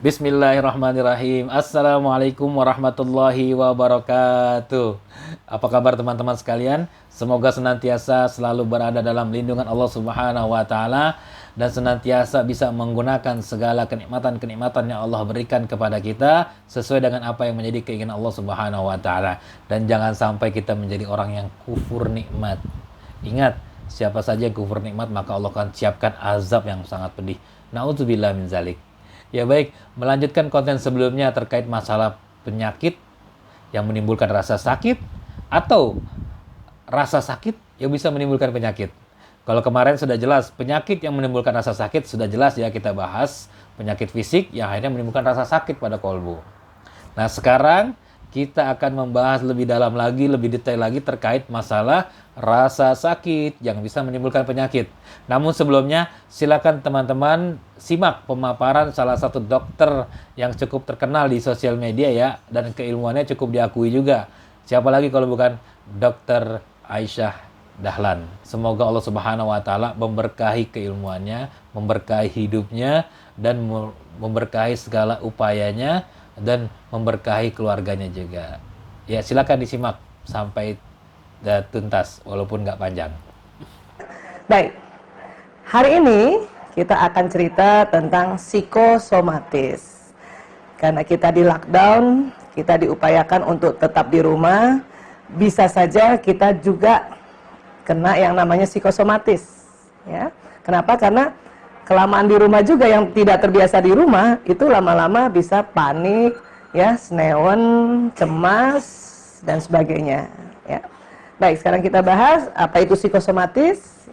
Bismillahirrahmanirrahim. Assalamualaikum warahmatullahi wabarakatuh. Apa kabar teman-teman sekalian? Semoga senantiasa selalu berada dalam lindungan Allah Subhanahu wa taala dan senantiasa bisa menggunakan segala kenikmatan-kenikmatan yang Allah berikan kepada kita sesuai dengan apa yang menjadi keinginan Allah Subhanahu wa taala. Dan jangan sampai kita menjadi orang yang kufur nikmat. Ingat, siapa saja yang kufur nikmat maka Allah akan siapkan azab yang sangat pedih. Nauzubillah min zalik. Ya baik, melanjutkan konten sebelumnya terkait masalah penyakit yang menimbulkan rasa sakit atau rasa sakit yang bisa menimbulkan penyakit. Kalau kemarin sudah jelas, penyakit yang menimbulkan rasa sakit sudah jelas ya kita bahas. Penyakit fisik yang akhirnya menimbulkan rasa sakit pada kolbu. Nah sekarang kita akan membahas lebih dalam lagi, lebih detail lagi terkait masalah rasa sakit yang bisa menimbulkan penyakit. Namun sebelumnya, silakan teman-teman simak pemaparan salah satu dokter yang cukup terkenal di sosial media ya, dan keilmuannya cukup diakui juga. Siapa lagi kalau bukan Dr. Aisyah Dahlan. Semoga Allah Subhanahu wa taala memberkahi keilmuannya, memberkahi hidupnya, dan memberkahi segala upayanya, dan memberkahi keluarganya juga. Ya, silakan disimak sampai tuntas, walaupun nggak panjang. Baik, hari ini kita akan cerita tentang psikosomatis. Karena kita di lockdown, kita diupayakan untuk tetap di rumah, bisa saja kita juga kena yang namanya psikosomatis. Ya, kenapa? Karena kelamaan di rumah juga, yang tidak terbiasa di rumah itu lama-lama bisa panik, ya, senewen, cemas dan sebagainya. Ya. Baik, sekarang kita bahas apa itu psikosomatis.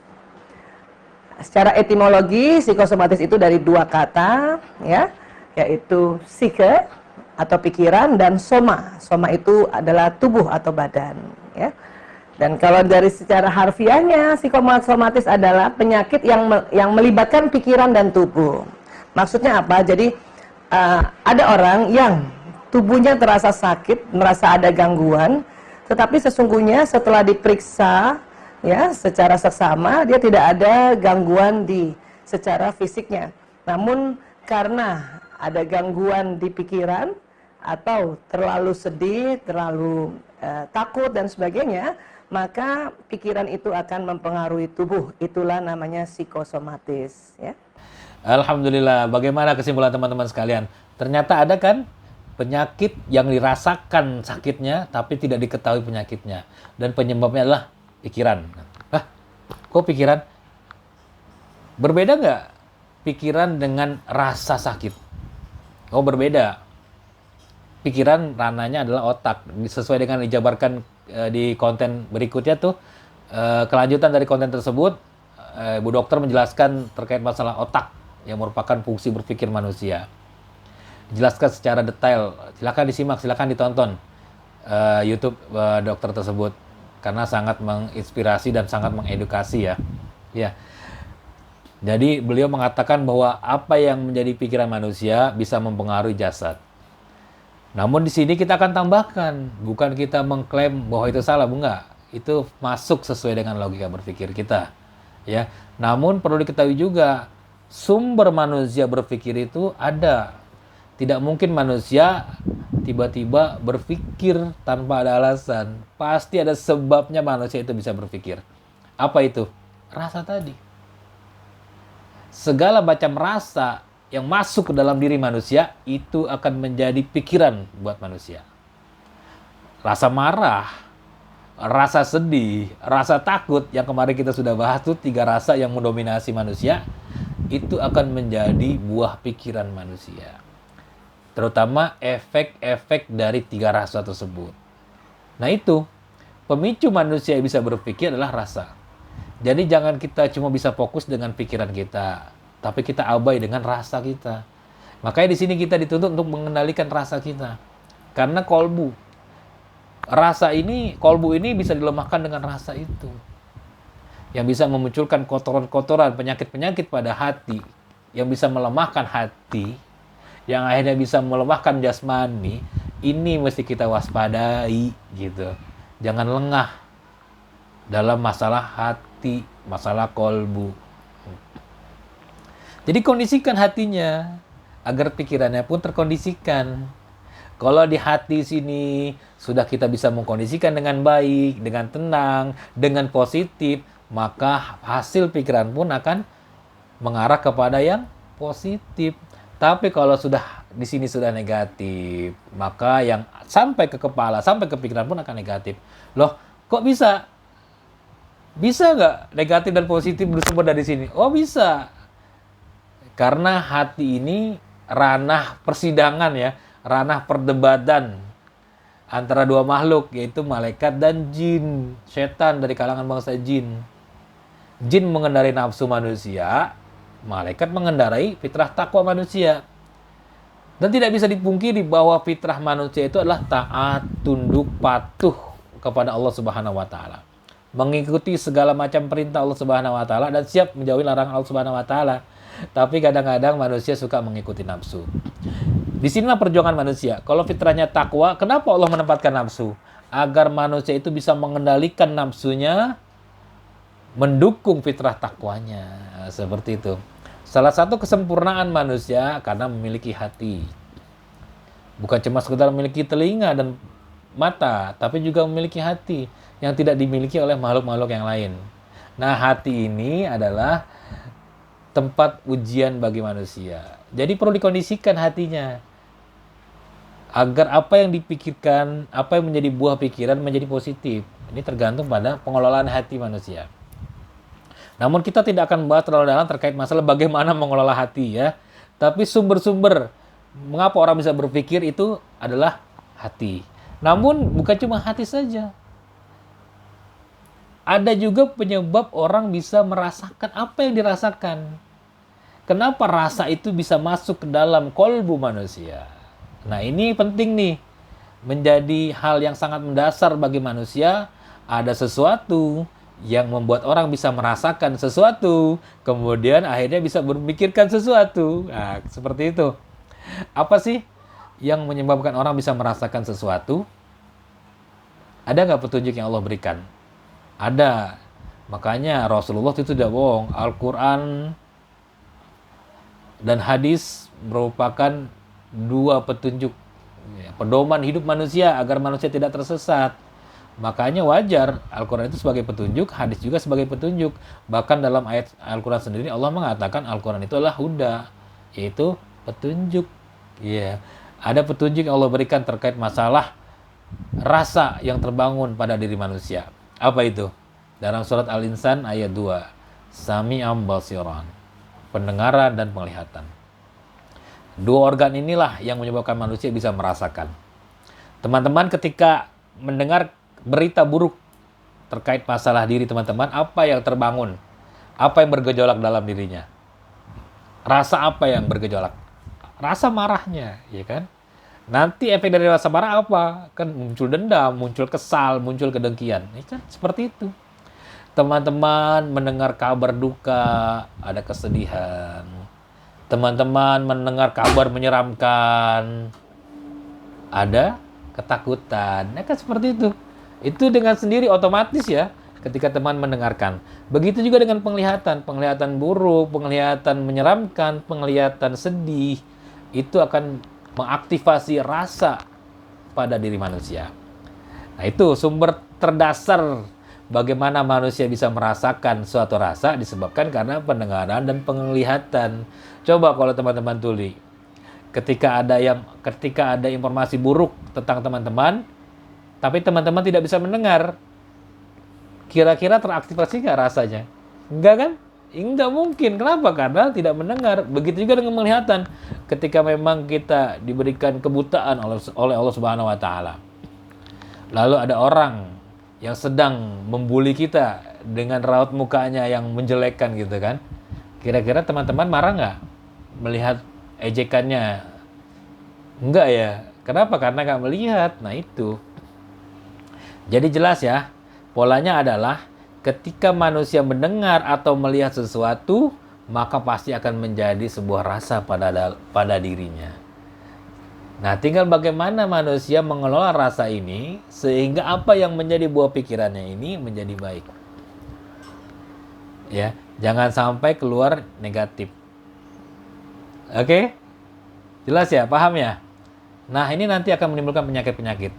Secara etimologi, psikosomatis itu dari dua kata, ya, yaitu psike atau pikiran dan soma. Soma itu adalah tubuh atau badan, ya. Dan kalau dari secara harfiahnya, psikosomatis adalah penyakit yang melibatkan pikiran dan tubuh. Maksudnya apa? Jadi ada orang yang tubuhnya terasa sakit, merasa ada gangguan, tetapi sesungguhnya setelah diperiksa ya secara seksama, dia tidak ada gangguan secara fisiknya. Namun karena ada gangguan di pikiran atau terlalu sedih, terlalu takut dan sebagainya, maka pikiran itu akan mempengaruhi tubuh. Itulah namanya psikosomatis, ya. Alhamdulillah. Bagaimana kesimpulan teman-teman sekalian? Ternyata ada kan penyakit yang dirasakan sakitnya tapi tidak diketahui penyakitnya, dan penyebabnya adalah pikiran. Hah? Kok pikiran? Berbeda nggak pikiran dengan rasa sakit? Oh berbeda. Pikiran ranahnya adalah otak. Sesuai dengan dijabarkan di konten berikutnya tuh, kelanjutan dari konten tersebut, Bu Dokter menjelaskan terkait masalah otak yang merupakan fungsi berpikir manusia. Dijelaskan secara detail. Silakan disimak, silakan ditonton YouTube dokter tersebut karena sangat menginspirasi dan sangat mengedukasi ya. Ya. Jadi beliau mengatakan bahwa apa yang menjadi pikiran manusia bisa mempengaruhi jasad. Namun di sini kita akan tambahkan, bukan kita mengklaim bahwa itu salah, enggak. Itu masuk sesuai dengan logika berpikir kita. Ya. Namun perlu diketahui juga, sumber manusia berpikir itu ada. Tidak mungkin manusia tiba-tiba berpikir tanpa ada alasan. Pasti ada sebabnya manusia itu bisa berpikir. Apa itu? Rasa tadi. Segala macam rasa yang masuk ke dalam diri manusia itu akan menjadi pikiran buat manusia. Rasa marah, rasa sedih, rasa takut yang kemarin kita sudah bahas tuh 3 rasa yang mendominasi manusia, itu akan menjadi buah pikiran manusia. Terutama efek-efek dari 3 rasa tersebut. Nah itu, pemicu manusia yang bisa berpikir adalah rasa. Jadi jangan kita cuma bisa fokus dengan pikiran kita, tapi kita abai dengan rasa kita. Makanya di sini kita dituntut untuk mengendalikan rasa kita. Karena kolbu ini bisa dilemahkan dengan rasa itu. Yang bisa memunculkan kotoran-kotoran, penyakit-penyakit pada hati, yang bisa melemahkan hati, yang akhirnya bisa melemahkan jasmani. Ini mesti kita waspadai gitu. Jangan lengah dalam masalah hati, masalah kolbu. Jadi kondisikan hatinya. agar pikirannya pun terkondisikan. Kalau di hati sini sudah kita bisa mengkondisikan dengan baik, dengan tenang, dengan positif, maka hasil pikiran pun akan mengarah kepada yang positif. Tapi kalau sudah di sini sudah negatif, maka yang sampai ke kepala, sampai ke pikiran pun akan negatif. Loh, kok bisa? Bisa nggak negatif dan positif bersumber dari sini? Oh bisa. Karena hati ini ranah persidangan ya, ranah perdebatan antara dua makhluk, yaitu malaikat dan jin, setan dari kalangan bangsa jin. Jin mengendarai nafsu manusia, malaikat mengendarai fitrah takwa manusia. Dan tidak bisa dipungkiri bahwa fitrah manusia itu adalah taat, tunduk, patuh kepada Allah Subhanahu wa taala. Mengikuti segala macam perintah Allah Subhanahu wa taala dan siap menjauhi larangan Allah Subhanahu wa taala. Tapi kadang-kadang manusia suka mengikuti nafsu. Disinilah perjuangan manusia. Kalau fitrahnya takwa, kenapa Allah menempatkan nafsu? Agar manusia itu bisa mengendalikan nafsunya, mendukung fitrah takwanya. Seperti itu. Salah satu kesempurnaan manusia karena memiliki hati. Bukan cuma sekedar memiliki telinga dan mata, tapi juga memiliki hati yang tidak dimiliki oleh makhluk-makhluk yang lain. Nah, hati ini adalah tempat ujian bagi manusia. Jadi perlu dikondisikan hatinya agar apa yang dipikirkan, apa yang menjadi buah pikiran menjadi positif. Ini tergantung pada pengelolaan hati manusia. Namun kita tidak akan membahas terlalu dalam terkait masalah bagaimana mengelola hati ya. Tapi sumber-sumber mengapa orang bisa berpikir itu adalah hati. Namun bukan cuma hati saja. Ada juga penyebab orang bisa merasakan apa yang dirasakan. Kenapa rasa itu bisa masuk ke dalam kolbu manusia? Nah ini penting nih. Menjadi hal yang sangat mendasar bagi manusia. Ada sesuatu yang membuat orang bisa merasakan sesuatu. Kemudian akhirnya bisa berpikirkan sesuatu. Nah seperti itu. Apa sih yang menyebabkan orang bisa merasakan sesuatu? Ada nggak petunjuk yang Allah berikan? Ada. Makanya Rasulullah itu tidak bohong. Al-Quran dan hadis merupakan dua petunjuk. Pedoman hidup manusia agar manusia tidak tersesat. Makanya wajar Al-Quran itu sebagai petunjuk, hadis juga sebagai petunjuk. Bahkan dalam ayat Al-Quran sendiri Allah mengatakan Al-Quran itu adalah huda. Yaitu petunjuk. Iya. Ada petunjuk yang Allah berikan terkait masalah rasa yang terbangun pada diri manusia. Apa itu? Dalam surat Al-Insan ayat 2. Sami'an basiran. Pendengaran dan penglihatan. Dua organ inilah yang menyebabkan manusia bisa merasakan. Teman-teman ketika mendengar berita buruk terkait masalah diri teman-teman, apa yang terbangun? Apa yang bergejolak dalam dirinya? Rasa apa yang bergejolak? Rasa marahnya, ya kan? Nanti efek dari rasa marah apa? Kan muncul dendam, muncul kesal, muncul kedengkian. Ini kan seperti itu. Teman-teman mendengar kabar duka, ada kesedihan. Teman-teman mendengar kabar menyeramkan, ada ketakutan. Ya kan seperti itu. Itu dengan sendiri otomatis ya ketika teman mendengarkan. Begitu juga dengan penglihatan. Penglihatan buruk, penglihatan menyeramkan, penglihatan sedih. Itu akan mengaktifasi rasa pada diri manusia. Nah itu sumber terdasar bagaimana manusia bisa merasakan suatu rasa disebabkan karena pendengaran dan penglihatan. Coba kalau teman-teman tuli, ketika ada informasi buruk tentang teman-teman, tapi teman-teman tidak bisa mendengar, kira-kira teraktivasi nggak rasanya? Enggak kan? Enggak mungkin. Kenapa? Karena tidak mendengar. Begitu juga dengan penglihatan. Ketika memang kita diberikan kebutaan oleh Allah Subhanahu wa taala. Lalu ada orang yang sedang membuli kita dengan raut mukanya yang menjelekkan gitu kan. Kira-kira teman-teman marah nggak melihat ejekannya? Enggak ya. Kenapa? Karena nggak melihat. Nah itu. Jadi jelas ya. Polanya adalah ketika manusia mendengar atau melihat sesuatu, maka pasti akan menjadi sebuah rasa pada dirinya. Nah, tinggal bagaimana manusia mengelola rasa ini sehingga apa yang menjadi buah pikirannya ini menjadi baik. Ya, jangan sampai keluar negatif. Oke? Jelas ya, paham ya? Nah, ini nanti akan menimbulkan penyakit-penyakit.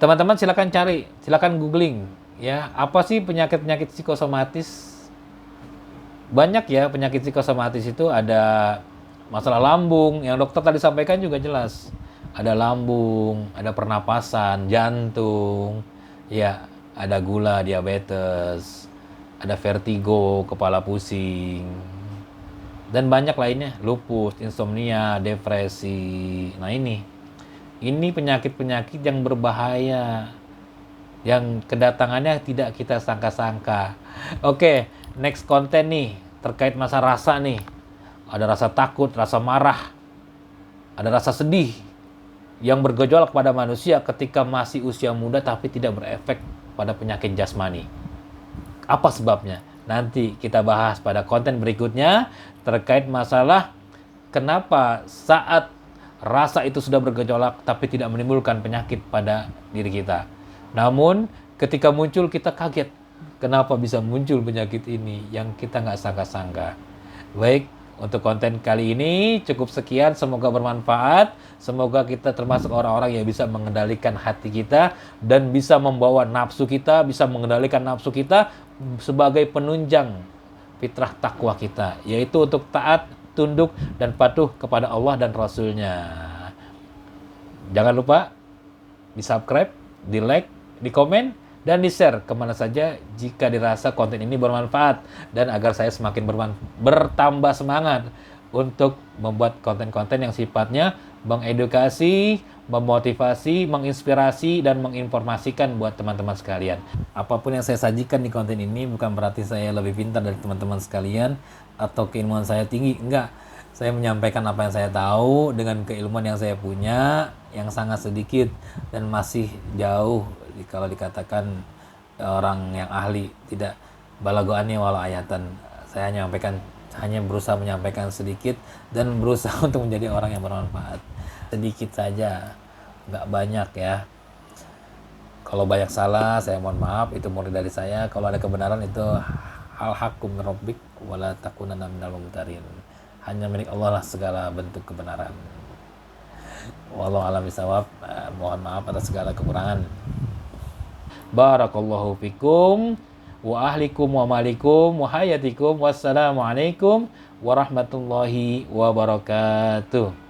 Teman-teman silakan cari, silakan googling ya, apa sih penyakit-penyakit psikosomatis? Banyak ya penyakit psikosomatis itu, ada masalah lambung yang dokter tadi sampaikan juga jelas. Ada lambung, ada pernapasan, jantung, ya, ada gula, diabetes, ada vertigo, kepala pusing, dan banyak lainnya, lupus, insomnia, depresi. Nah ini penyakit-penyakit yang berbahaya, yang kedatangannya tidak kita sangka-sangka. Oke, next konten nih, terkait masa rasa nih. Ada rasa takut, rasa marah, ada rasa sedih yang bergejolak pada manusia ketika masih usia muda tapi tidak berefek pada penyakit jasmani. Apa sebabnya? Nanti kita bahas pada konten berikutnya terkait masalah kenapa saat rasa itu sudah bergejolak tapi tidak menimbulkan penyakit pada diri kita. Namun ketika muncul kita kaget. Kenapa bisa muncul penyakit ini yang kita nggak sangka-sangka. Baik, untuk konten kali ini cukup sekian. Semoga bermanfaat. Semoga kita termasuk orang-orang yang bisa mengendalikan hati kita dan bisa membawa nafsu kita, bisa mengendalikan nafsu kita sebagai penunjang fitrah takwa kita, yaitu untuk taat, tunduk, dan patuh kepada Allah dan Rasul-Nya. Jangan lupa di-subscribe, di-like, di-komen, dan di-share kemana saja jika dirasa konten ini bermanfaat, dan agar saya semakin bertambah semangat untuk membuat konten-konten yang sifatnya mengedukasi, memotivasi, menginspirasi, dan menginformasikan buat teman-teman sekalian. Apapun yang saya sajikan di konten ini bukan berarti saya lebih pintar dari teman-teman sekalian atau keilmuan saya tinggi, enggak. Saya menyampaikan apa yang saya tahu dengan keilmuan yang saya punya yang sangat sedikit dan masih jauh kalau dikatakan orang yang ahli, tidak balagoannya walau ayatan. Saya hanya berusaha menyampaikan sedikit dan berusaha untuk menjadi orang yang bermanfaat. Sedikit saja, nggak banyak ya. Kalau banyak salah, saya mohon maaf, itu murni dari saya. Kalau ada kebenaran, itu al-haqqu min rabbik wala takunanna minal mumtarin. Hanya milik Allah lah segala bentuk kebenaran. Wallahu a'lam bishawab. Mohon maaf atas segala kekurangan. Barakallahu fikum wa ahlikum wa malikum wa hayatikum. Wassalamualaikum warahmatullahi wabarakatuh.